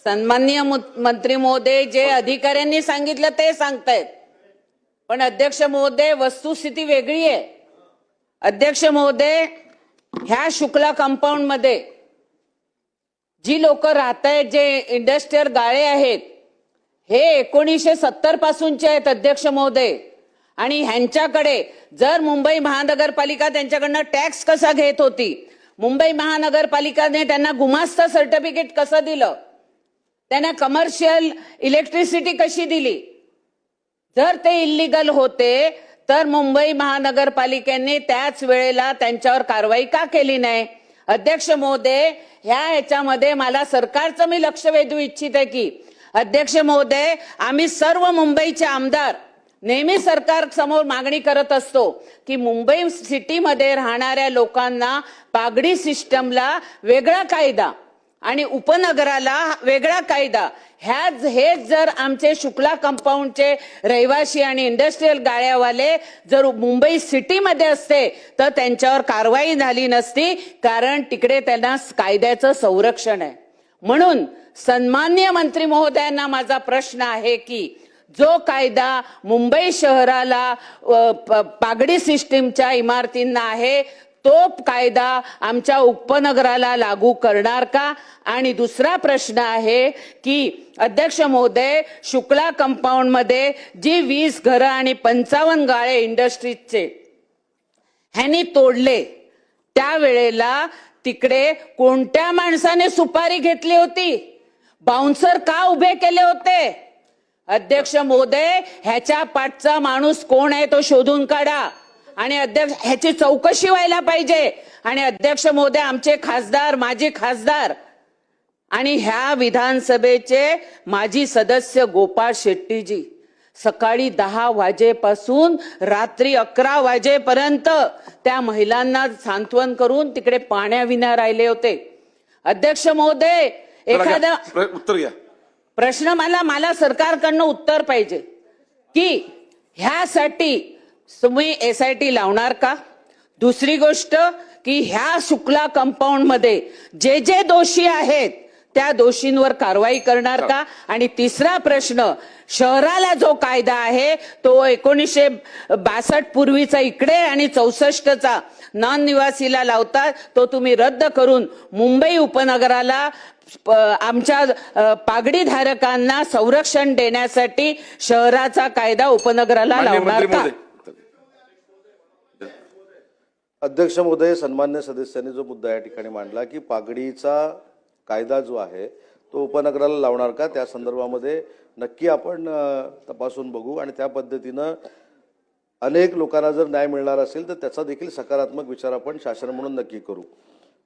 सन्माननीय मंत्री महोदय, जे अधिकाऱ्यांनी सांगितलं ते सांगतायत, पण अध्यक्ष महोदय वस्तुस्थिती वेगळी आहे. अध्यक्ष महोदय, ह्या शुक्ला कंपाऊंड मध्ये जी लोक राहतायत, जे इंडस्ट्रियल गाळे आहेत, हे 1970 पासूनचे आहेत अध्यक्ष महोदय. आणि ह्यांच्याकडे जर मुंबई महानगरपालिका त्यांच्याकडनं टॅक्स कसा घेत होती, मुंबई महानगरपालिकाने त्यांना गुमास्ता सर्टिफिकेट कसं दिलं, त्यांना कमर्शियल इलेक्ट्रिसिटी कशी दिली, जर ते इल्लीगल होते तर मुंबई महानगरपालिकेने त्याच वेळेला त्यांच्यावर कारवाई का केली नाही? अध्यक्ष महोदय, ह्याच्यामध्ये मला सरकारचं मी लक्ष वेधू इच्छित आहे की अध्यक्ष महोदय, आम्ही सर्व मुंबईचे आमदार नेहमी सरकार समोर मागणी करत असतो की मुंबई सिटीमध्ये राहणाऱ्या लोकांना पागडी सिस्टमला वेगळा कायदा आणि उपनगराला वेगळा कायदा, हेच जर आमचे शुक्ला कंपाऊंडचे रहिवासी आणि इंडस्ट्रियल गाळ्यावाले जर मुंबई सिटीमध्ये असते तर त्यांच्यावर कारवाई झाली नसती, कारण तिकडे त्यांना कायद्याचं संरक्षण आहे. म्हणून सन्माननीय मंत्री महोदयांना माझा प्रश्न आहे की जो कायदा मुंबई शहराला पागडी सिस्टीमच्या इमारतींना आहे, तो कायदा आमच्या उपनगराला लागू करणार का? आणि दुसरा प्रश्न आहे की अध्यक्ष महोदय, शुक्ला कंपाऊंड मध्ये जी 20 घरं आणि 55 गाळे इंडस्ट्रीजचे ह्यांनी तोडले, त्यावेळेला तिकडे कोणत्या माणसाने सुपारी घेतली होती? बाउन्सर का उभे केले होते? अध्यक्ष महोदय, ह्याच्या पाठचा माणूस कोण आहे तो शोधून काढा आणि अध्यक्ष ह्याची चौकशी व्हायला पाहिजे. आणि अध्यक्ष महोदय, आमचे खासदार, माजी खासदार आणि ह्या विधानसभेचे माजी सदस्य गोपाळ शेट्टीजी सकाळी 10 वाजेपासून रात्री 11 वाजेपर्यंत त्या महिलांना सांत्वन करून तिकडे पाण्याविना राहिले होते. अध्यक्ष महोदय, एखादा उत्तर घ्या. प्रश्न मला सरकारकडनं उत्तर पाहिजे की ह्यासाठी तुम्ही SIT लावणार का? दुसरी गोष्ट की ह्या शुक्ला कंपाऊंड मध्ये जे जे दोषी आहेत त्या दोषींवर कारवाई करणार का? आणि तिसरा प्रश्न, शहराला जो कायदा आहे तो 1962 पूर्वीचा इकडे आणि 64चा नॉन निवासीला लावता, तो तुम्ही रद्द करून मुंबई उपनगराला आमच्या पागडी धारकांना संरक्षण देण्यासाठी शहराचा कायदा उपनगराला लावणार का? अध्यक्ष महोदय, सन्मान्य सदस्यांनी जो मुद्दा या ठिकाणी मांडला की पागडीचा कायदा जो आहे तो उपनगराला लावणार का, त्या संदर्भामध्ये नक्की आपण तपासून बघू आणि त्या पद्धतीनं अनेक लोकांना जर न्याय मिळणार असेल तर त्याचा देखील सकारात्मक विचार आपण शासन म्हणून नक्की करू.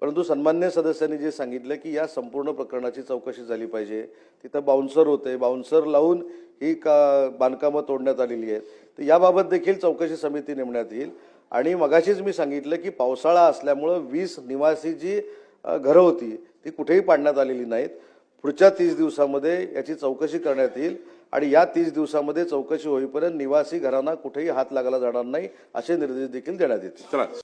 परंतु सन्मान्य सदस्यांनी जे सांगितलं की या संपूर्ण प्रकरणाची चौकशी झाली पाहिजे, तिथं बाउन्सर होते, बाउन्सर लावून ही बांधकामं तोडण्यात आलेली आहेत, तर याबाबत देखील चौकशी समिती नेमण्यात येईल. आणि मगाशीच मी सांगितलं की पावसाळा असल्यामुळं 20 निवासी जी घरं होती ती कुठेही पाडण्यात आलेली नाहीत. पुढच्या 30 दिवसामध्ये याची चौकशी करण्यात येईल आणि या 30 दिवसामध्ये चौकशी होईपर्यंत निवासी घरांना कुठेही हात लागायला जाणार नाही असे निर्देश देखील देण्यात येतील.